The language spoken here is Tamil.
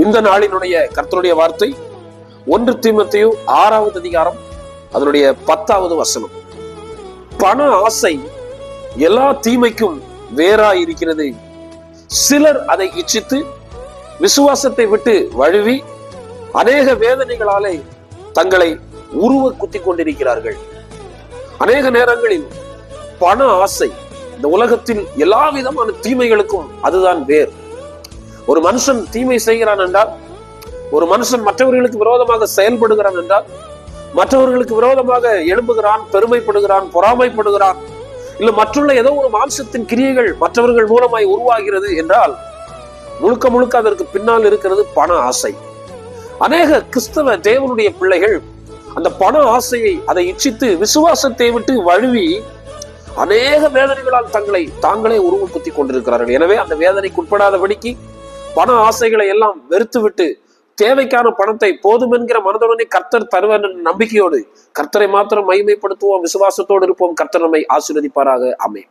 இந்த நாளினுடைய கர்த்தருடைய வார்த்தை 1 தீமோத்தேயு 6வது அதிகாரம் அதனுடைய 10வது வசனம். பண ஆசை எல்லா தீமைக்கும் வேறாய் இருக்கிறது. சிலர் அதை இச்சித்து விசுவாசத்தை விட்டு வழுவி அநேக வேதனைகளாலே தங்களை உருவ குத்தி கொண்டிருக்கிறார்கள். அநேக நேரங்களில் பண ஆசை இந்த உலகத்தில் எல்லா விதமான தீமைகளுக்கும் அதுதான் வேர். ஒரு மனுஷன் தீமை செய்கிறான் என்றால், ஒரு மனுஷன் மற்றவர்களுக்கு விரோதமாக செயல்படுகிறான் என்றால், மற்றவர்களுக்கு விரோதமாக எழும்புகிறான், பெருமைப்படுகிறான், பொறாமைப்படுகிறான், இல்ல மற்றுள்ள ஏதோ ஒரு மாம்சத்தின் கிரியைகள் மற்றவர்கள் மூலமாய் உருவாகிறது என்றால், முழுக்க முழுக்க அதற்கு பின்னால் இருக்கிறது பண ஆசை. அநேக கிறிஸ்தவ தேவனுடைய பிள்ளைகள் அந்த பண ஆசையை அதை இச்சித்து விசுவாசத்தை விட்டு வழுவி அநேக வேதனைகளால் தங்களை தாங்களே உருவ குத்தி கொண்டிருக்கிறார்கள். எனவே அந்த வேதனைக்கு உட்படாதபடிக்கு பண ஆசைகளை எல்லாம் வெறுத்து விட்டு தேவைக்கான பணத்தை போதும் என்கிற மனதுடனே கர்த்தர் தருவார் என்ற நம்பிக்கையோடு கர்த்தரை மாத்திரம் மகிமைப்படுத்துவோம், விசுவாசத்தோடு இருப்போம். கர்த்தர் நம்மை ஆசீர்வதிப்பாராக. ஆமென்.